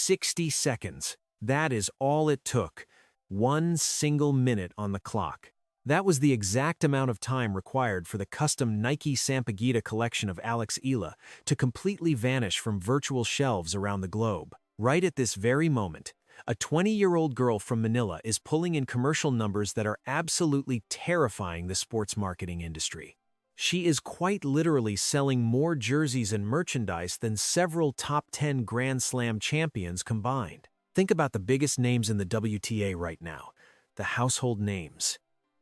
60 seconds. That is all it took. 1 single minute on the clock. That was the exact amount of time required for the custom Nike Sampaguita collection of Alex Eala to completely vanish from virtual shelves around the globe. Right at this very moment, a 20-year-old girl from Manila is pulling in commercial numbers that are absolutely terrifying the sports marketing industry. She is quite literally selling more jerseys and merchandise than several top 10 Grand Slam champions combined. Think about the biggest names in the WTA right now, the household names.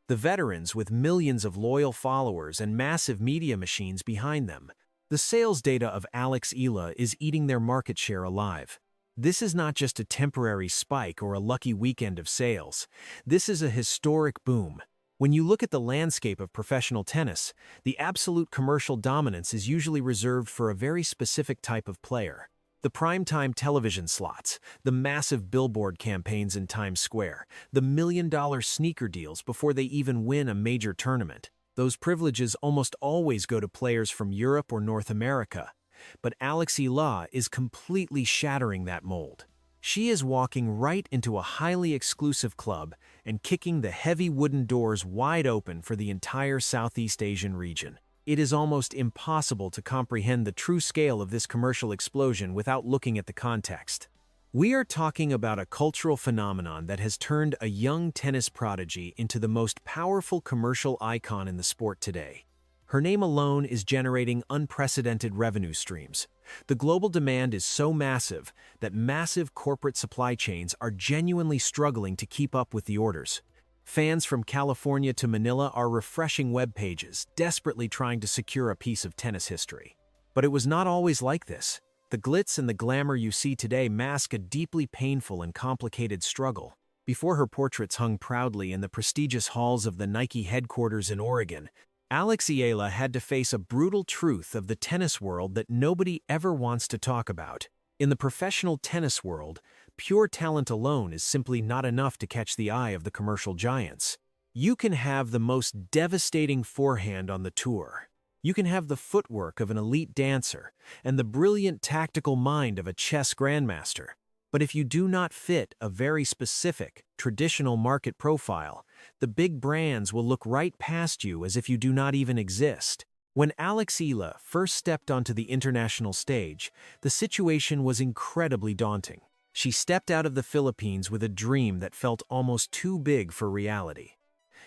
The veterans with millions of loyal followers and massive media machines behind them. The sales data of Alex Eala is eating their market share alive. This is not just a temporary spike or a lucky weekend of sales. This is a historic boom. When you look at the landscape of professional tennis, the absolute commercial dominance is usually reserved for a very specific type of player. The primetime television slots, the massive billboard campaigns in Times Square, the million-dollar sneaker deals before they even win a major tournament. Those privileges almost always go to players from Europe or North America. But Alex Eala is completely shattering that mold. She is walking right into a highly exclusive club and kicking the heavy wooden doors wide open for the entire Southeast Asian region. It is almost impossible to comprehend the true scale of this commercial explosion without looking at the context. We are talking about a cultural phenomenon that has turned a young tennis prodigy into the most powerful commercial icon in the sport today. Her name alone is generating unprecedented revenue streams. The global demand is so massive that massive corporate supply chains are genuinely struggling to keep up with the orders. Fans from California to Manila are refreshing web pages, desperately trying to secure a piece of tennis history. But it was not always like this. The glitz and the glamour you see today mask a deeply painful and complicated struggle. Before her portraits hung proudly in the prestigious halls of the Nike headquarters in Oregon, Alex Eala had to face a brutal truth of the tennis world that nobody ever wants to talk about. In the professional tennis world, pure talent alone is simply not enough to catch the eye of the commercial giants. You can have the most devastating forehand on the tour. You can have the footwork of an elite dancer and the brilliant tactical mind of a chess grandmaster. But if you do not fit a very specific, traditional market profile, the big brands will look right past you as if you do not even exist. When Alex Eala first stepped onto the international stage, the situation was incredibly daunting. She stepped out of the Philippines with a dream that felt almost too big for reality.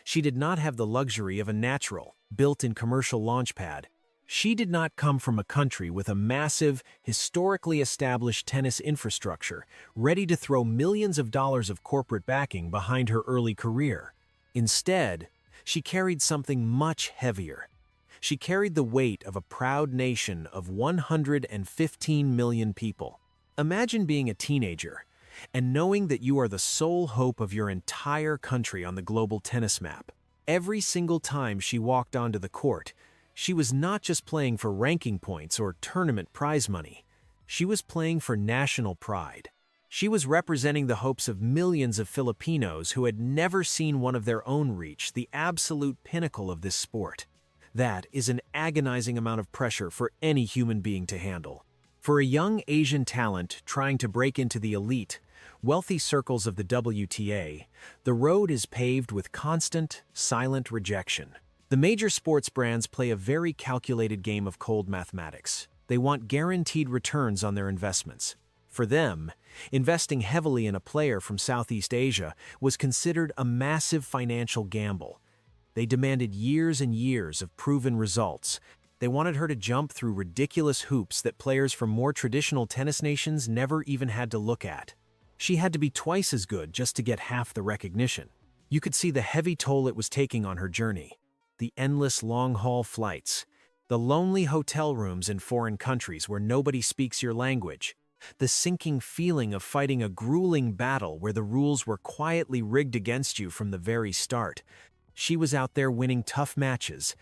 She did not have the luxury of a natural, built-in commercial launchpad. She did not come from a country with a massive, historically established tennis infrastructure, ready to throw millions of dollars of corporate backing behind her early career. Instead, she carried something much heavier. She carried the weight of a proud nation of 115 million people. Imagine being a teenager and knowing that you are the sole hope of your entire country on the global tennis map. Every single time she walked onto the court, she was not just playing for ranking points or tournament prize money. She was playing for national pride. She was representing the hopes of millions of Filipinos who had never seen one of their own reach the absolute pinnacle of this sport. That is an agonizing amount of pressure for any human being to handle. For a young Asian talent trying to break into the elite, wealthy circles of the WTA, the road is paved with constant, silent rejection. The major sports brands play a very calculated game of cold mathematics. They want guaranteed returns on their investments. For them, investing heavily in a player from Southeast Asia was considered a massive financial gamble. They demanded years and years of proven results. They wanted her to jump through ridiculous hoops that players from more traditional tennis nations never even had to look at. She had to be twice as good just to get half the recognition. You could see the heavy toll it was taking on her journey. The endless long-haul flights, the lonely hotel rooms in foreign countries where nobody speaks your language, the sinking feeling of fighting a grueling battle where the rules were quietly rigged against you from the very start. She was out there winning tough matches.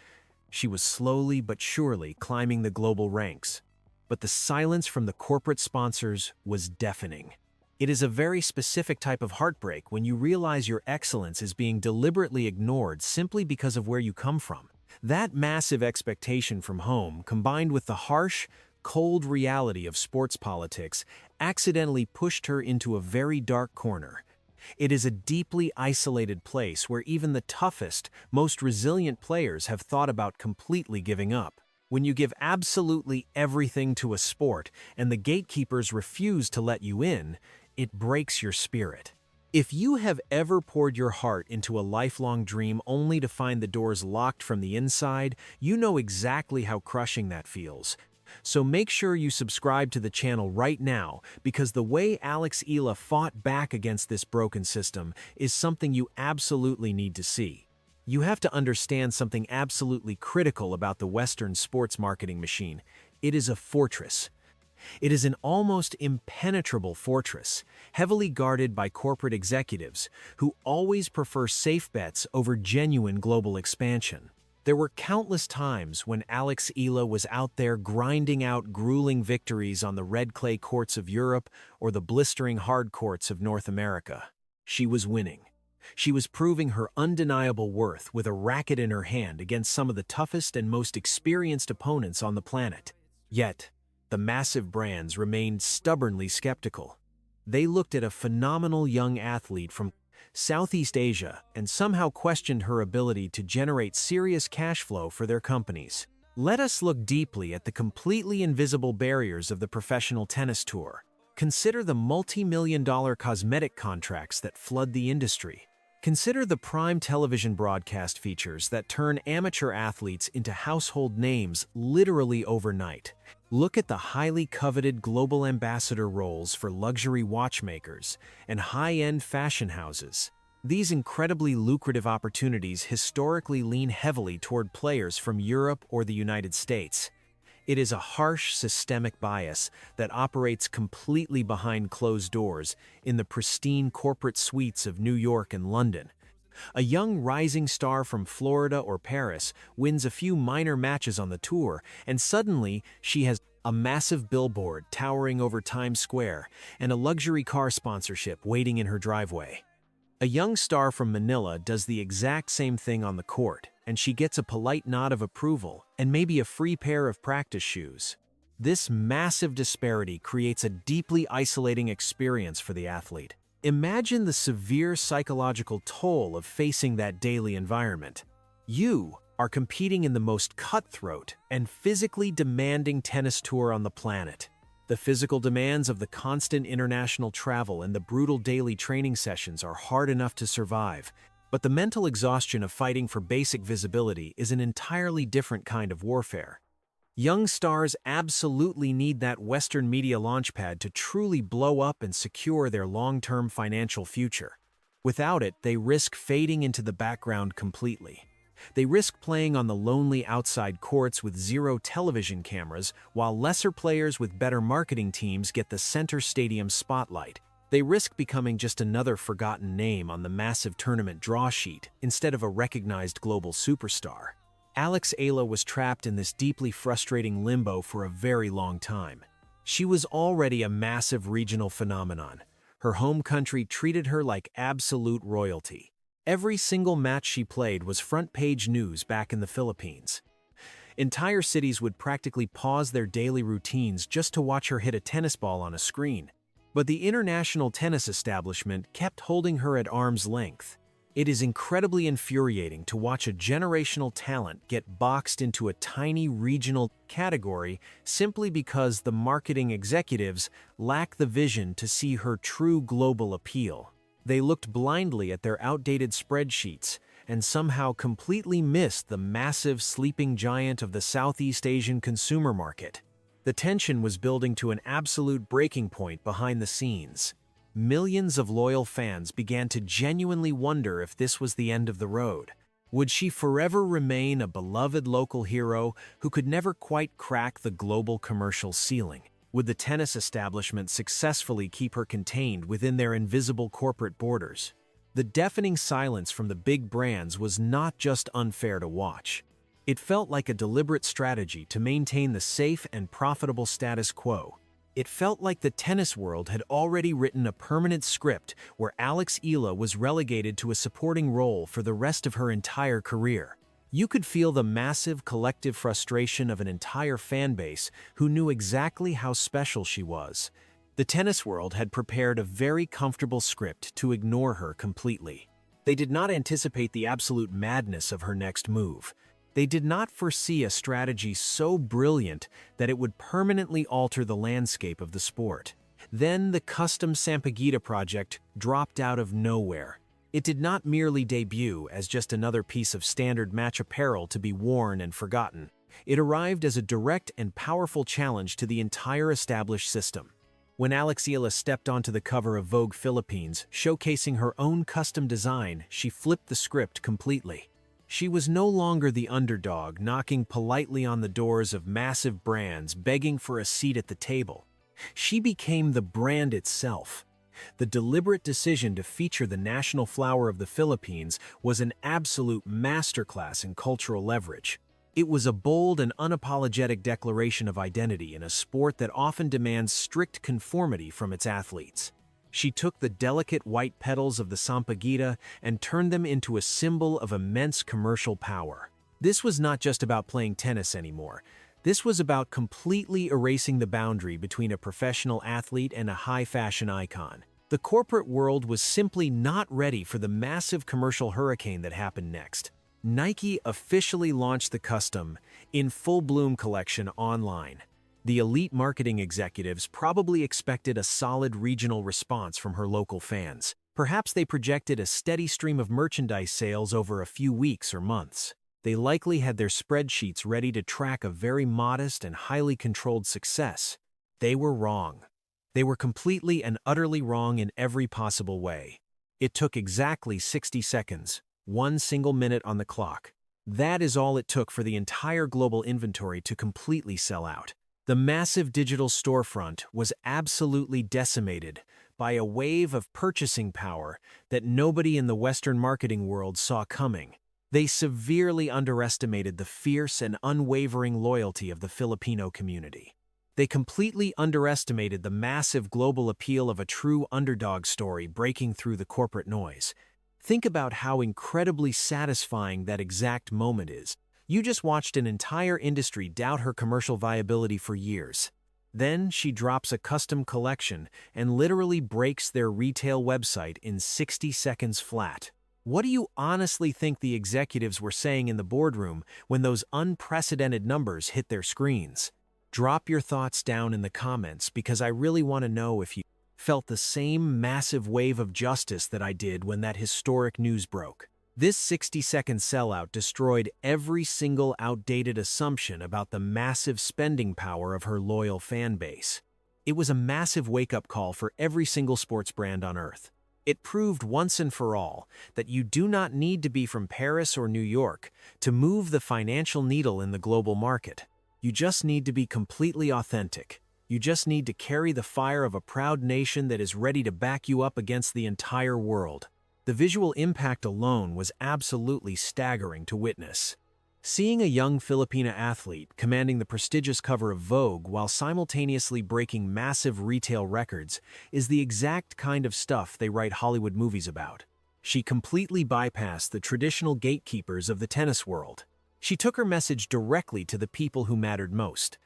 She was slowly but surely climbing the global ranks. But the silence from the corporate sponsors was deafening. It is a very specific type of heartbreak when you realize your excellence is being deliberately ignored simply because of where you come from. That massive expectation from home, combined with the harsh, cold reality of sports politics accidentally pushed her into a very dark corner. It is a deeply isolated place where even the toughest, most resilient players have thought about completely giving up. When you give absolutely everything to a sport and the gatekeepers refuse to let you in, it breaks your spirit. If you have ever poured your heart into a lifelong dream only to find the doors locked from the inside, you know exactly how crushing that feels. So make sure you subscribe to the channel right now, because the way Alex Eala fought back against this broken system is something you absolutely need to see. You have to understand something absolutely critical about the Western sports marketing machine. It is a fortress. It is an almost impenetrable fortress, heavily guarded by corporate executives who always prefer safe bets over genuine global expansion. There were countless times when Alex Eala was out there grinding out grueling victories on the red clay courts of Europe or the blistering hard courts of North America. She was winning. She was proving her undeniable worth with a racket in her hand against some of the toughest and most experienced opponents on the planet. Yet, the massive brands remained stubbornly skeptical. They looked at a phenomenal young athlete from Southeast Asia and somehow questioned her ability to generate serious cash flow for their companies. Let us look deeply at the completely invisible barriers of the professional tennis tour. Consider the multi-million-dollar cosmetic contracts that flood the industry. Consider the prime television broadcast features that turn amateur athletes into household names literally overnight. Look at the highly coveted global ambassador roles for luxury watchmakers and high-end fashion houses. These incredibly lucrative opportunities historically lean heavily toward players from Europe or the United States. It is a harsh systemic bias that operates completely behind closed doors in the pristine corporate suites of New York and London. A young rising star from Florida or Paris wins a few minor matches on the tour, and suddenly she has a massive billboard towering over Times Square and a luxury car sponsorship waiting in her driveway. A young star from Manila does the exact same thing on the court, and she gets a polite nod of approval and maybe a free pair of practice shoes. This massive disparity creates a deeply isolating experience for the athlete. Imagine the severe psychological toll of facing that daily environment. You are competing in the most cutthroat and physically demanding tennis tour on the planet. The physical demands of the constant international travel and the brutal daily training sessions are hard enough to survive, but the mental exhaustion of fighting for basic visibility is an entirely different kind of warfare. Young stars absolutely need that Western media launchpad to truly blow up and secure their long-term financial future. Without it, they risk fading into the background completely. They risk playing on the lonely outside courts with zero television cameras, while lesser players with better marketing teams get the center stadium spotlight. They risk becoming just another forgotten name on the massive tournament draw sheet instead of a recognized global superstar. Alex Eala was trapped in this deeply frustrating limbo for a very long time. She was already a massive regional phenomenon. Her home country treated her like absolute royalty. Every single match she played was front-page news back in the Philippines. Entire cities would practically pause their daily routines just to watch her hit a tennis ball on a screen. But the international tennis establishment kept holding her at arm's length. It is incredibly infuriating to watch a generational talent get boxed into a tiny regional category simply because the marketing executives lack the vision to see her true global appeal. They looked blindly at their outdated spreadsheets and somehow completely missed the massive sleeping giant of the Southeast Asian consumer market. The tension was building to an absolute breaking point behind the scenes. Millions of loyal fans began to genuinely wonder if this was the end of the road. Would she forever remain a beloved local hero who could never quite crack the global commercial ceiling? Would the tennis establishment successfully keep her contained within their invisible corporate borders? The deafening silence from the big brands was not just unfair to watch. It felt like a deliberate strategy to maintain the safe and profitable status quo. It felt like the tennis world had already written a permanent script where Alex Eala was relegated to a supporting role for the rest of her entire career. You could feel the massive collective frustration of an entire fan base who knew exactly how special she was. The tennis world had prepared a very comfortable script to ignore her completely. They did not anticipate the absolute madness of her next move. They did not foresee a strategy so brilliant that it would permanently alter the landscape of the sport. Then the custom Sampaguita project dropped out of nowhere. It did not merely debut as just another piece of standard match apparel to be worn and forgotten. It arrived as a direct and powerful challenge to the entire established system. When Alex Eala stepped onto the cover of Vogue Philippines, showcasing her own custom design, she flipped the script completely. She was no longer the underdog, knocking politely on the doors of massive brands, begging for a seat at the table. She became the brand itself. The deliberate decision to feature the national flower of the Philippines was an absolute masterclass in cultural leverage. It was a bold and unapologetic declaration of identity in a sport that often demands strict conformity from its athletes. She took the delicate white petals of the Sampaguita and turned them into a symbol of immense commercial power. This was not just about playing tennis anymore. This was about completely erasing the boundary between a professional athlete and a high-fashion icon. The corporate world was simply not ready for the massive commercial hurricane that happened next. Nike officially launched the custom in full bloom collection online. The elite marketing executives probably expected a solid regional response from her local fans. Perhaps they projected a steady stream of merchandise sales over a few weeks or months. They likely had their spreadsheets ready to track a very modest and highly controlled success. They were wrong. They were completely and utterly wrong in every possible way. It took exactly 60 seconds, 1 single minute on the clock. That is all it took for the entire global inventory to completely sell out. The massive digital storefront was absolutely decimated by a wave of purchasing power that nobody in the Western marketing world saw coming. They severely underestimated the fierce and unwavering loyalty of the Filipino community. They completely underestimated the massive global appeal of a true underdog story breaking through the corporate noise. Think about how incredibly satisfying that exact moment is. You just watched an entire industry doubt her commercial viability for years. Then she drops a custom collection and literally breaks their retail website in 60 seconds flat. What do you honestly think the executives were saying in the boardroom when those unprecedented numbers hit their screens? Drop your thoughts down in the comments because I really want to know if you felt the same massive wave of justice that I did when that historic news broke. This 60-second sellout destroyed every single outdated assumption about the massive spending power of her loyal fan base. It was a massive wake-up call for every single sports brand on Earth. It proved once and for all that you do not need to be from Paris or New York to move the financial needle in the global market. You just need to be completely authentic. You just need to carry the fire of a proud nation that is ready to back you up against the entire world. The visual impact alone was absolutely staggering to witness. Seeing a young Filipina athlete commanding the prestigious cover of Vogue while simultaneously breaking massive retail records is the exact kind of stuff they write Hollywood movies about. She completely bypassed the traditional gatekeepers of the tennis world. She took her message directly to the people who mattered most.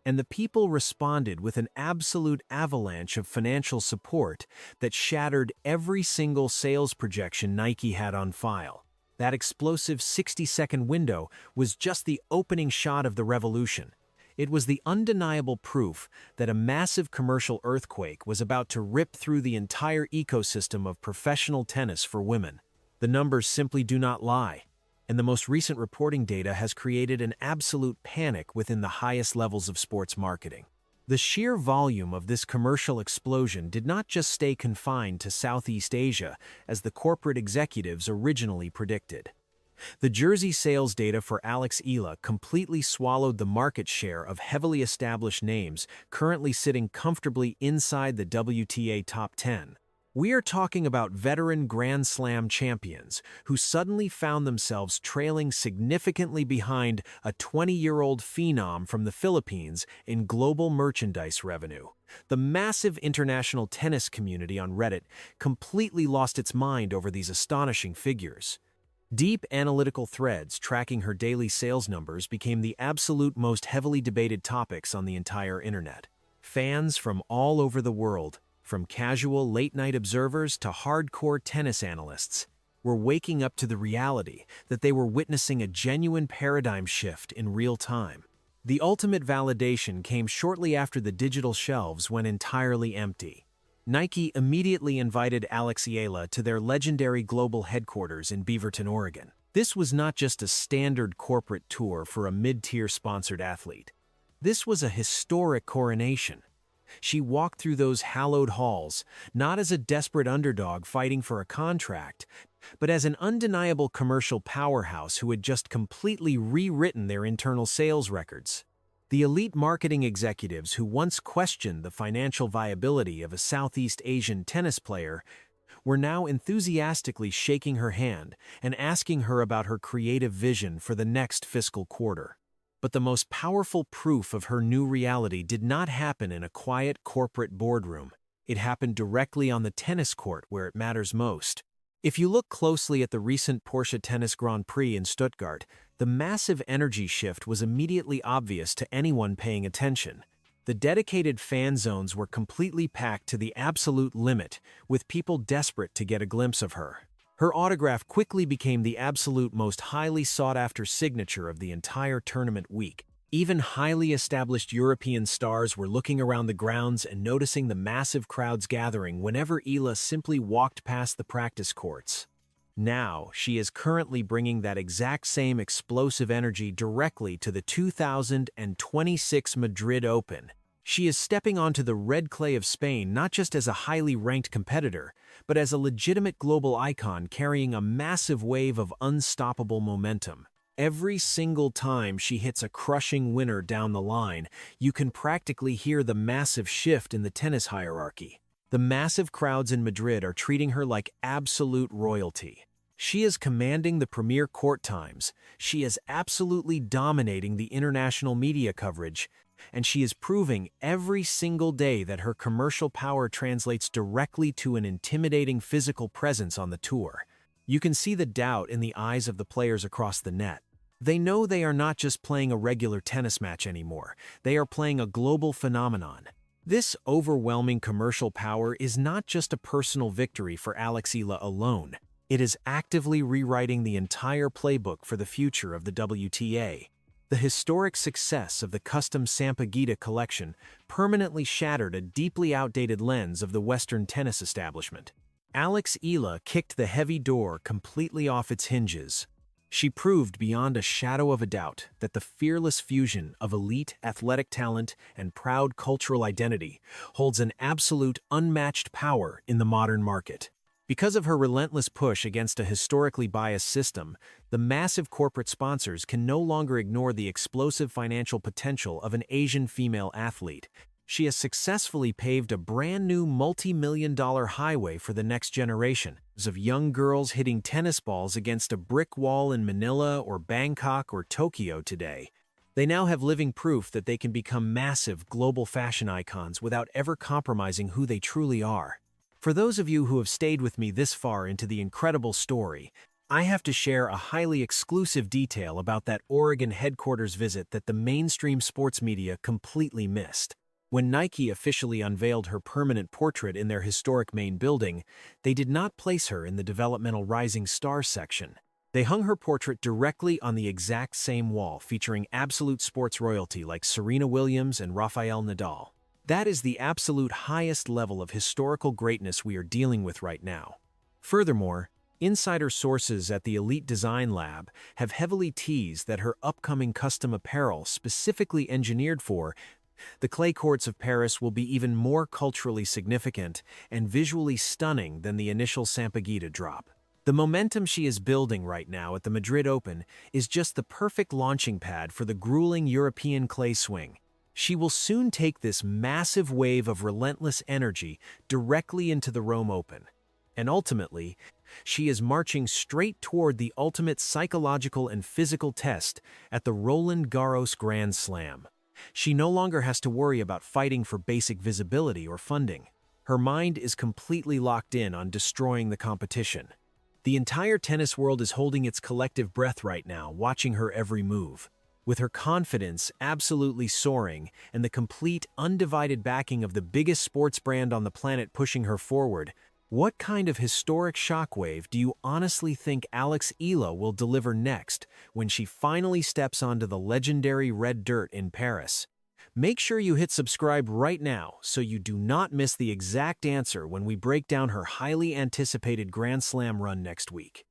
And the people responded with an absolute avalanche of financial support that shattered every single sales projection Nike had on file. That explosive 60-second window was just the opening shot of the revolution. It was the undeniable proof that a massive commercial earthquake was about to rip through the entire ecosystem of professional tennis for women. The numbers simply do not lie. And the most recent reporting data has created an absolute panic within the highest levels of sports marketing. The sheer volume of this commercial explosion did not just stay confined to Southeast Asia, as the corporate executives originally predicted. The jersey sales data for Alex Eala completely swallowed the market share of heavily established names currently sitting comfortably inside the WTA top 10. We are talking about veteran Grand Slam champions who suddenly found themselves trailing significantly behind a 20-year-old phenom from the Philippines in global merchandise revenue. The massive international tennis community on Reddit completely lost its mind over these astonishing figures. Deep analytical threads tracking her daily sales numbers became the absolute most heavily debated topics on the entire internet. Fans from all over the world, from casual late-night observers to hardcore tennis analysts, were waking up to the reality that they were witnessing a genuine paradigm shift in real time. The ultimate validation came shortly after the digital shelves went entirely empty. Nike immediately invited Alex Eala to their legendary global headquarters in Beaverton, Oregon. This was not just a standard corporate tour for a mid-tier sponsored athlete. This was a historic coronation. She walked through those hallowed halls, not as a desperate underdog fighting for a contract, but as an undeniable commercial powerhouse who had just completely rewritten their internal sales records. The elite marketing executives who once questioned the financial viability of a Southeast Asian tennis player were now enthusiastically shaking her hand and asking her about her creative vision for the next fiscal quarter. But the most powerful proof of her new reality did not happen in a quiet corporate boardroom. It happened directly on the tennis court where it matters most. If you look closely at the recent Porsche Tennis Grand Prix in Stuttgart, the massive energy shift was immediately obvious to anyone paying attention. The dedicated fan zones were completely packed to the absolute limit, with people desperate to get a glimpse of her. Her autograph quickly became the absolute most highly sought-after signature of the entire tournament week. Even highly established European stars were looking around the grounds and noticing the massive crowds gathering whenever Eala simply walked past the practice courts. Now, she is currently bringing that exact same explosive energy directly to the 2026 Madrid Open. She is stepping onto the red clay of Spain not just as a highly ranked competitor, but as a legitimate global icon carrying a massive wave of unstoppable momentum. Every single time she hits a crushing winner down the line, you can practically hear the massive shift in the tennis hierarchy. The massive crowds in Madrid are treating her like absolute royalty. She is commanding the premier court times, she is absolutely dominating the international media coverage, and she is proving every single day that her commercial power translates directly to an intimidating physical presence on the tour. You can see the doubt in the eyes of the players across the net. They know they are not just playing a regular tennis match anymore, they are playing a global phenomenon. This overwhelming commercial power is not just a personal victory for Alex Eala alone. It is actively rewriting the entire playbook for the future of the WTA. The historic success of the custom Sampaguita collection permanently shattered a deeply outdated lens of the Western tennis establishment. Alex Eala kicked the heavy door completely off its hinges. She proved beyond a shadow of a doubt that the fearless fusion of elite athletic talent and proud cultural identity holds an absolute unmatched power in the modern market. Because of her relentless push against a historically biased system, the massive corporate sponsors can no longer ignore the explosive financial potential of an Asian female athlete. She has successfully paved a brand new multi-million-dollar highway for the next generation of young girls hitting tennis balls against a brick wall in Manila or Bangkok or Tokyo today. They now have living proof that they can become massive global fashion icons without ever compromising who they truly are. For those of you who have stayed with me this far into the incredible story, I have to share a highly exclusive detail about that Oregon headquarters visit that the mainstream sports media completely missed. When Nike officially unveiled her permanent portrait in their historic main building, they did not place her in the developmental rising stars section. They hung her portrait directly on the exact same wall, featuring absolute sports royalty like Serena Williams and Rafael Nadal. That is the absolute highest level of historical greatness we are dealing with right now. Furthermore, insider sources at the Elite Design Lab have heavily teased that her upcoming custom apparel specifically engineered for the clay courts of Paris will be even more culturally significant and visually stunning than the initial Sampaguita drop. The momentum she is building right now at the Madrid Open is just the perfect launching pad for the grueling European clay swing. She will soon take this massive wave of relentless energy directly into the Rome Open. And ultimately, she is marching straight toward the ultimate psychological and physical test at the Roland Garros Grand Slam. She no longer has to worry about fighting for basic visibility or funding. Her mind is completely locked in on destroying the competition. The entire tennis world is holding its collective breath right now, watching her every move. With her confidence absolutely soaring and the complete, undivided backing of the biggest sports brand on the planet pushing her forward, what kind of historic shockwave do you honestly think Alex Eala will deliver next when she finally steps onto the legendary red dirt in Paris? Make sure you hit subscribe right now so you do not miss the exact answer when we break down her highly anticipated Grand Slam run next week.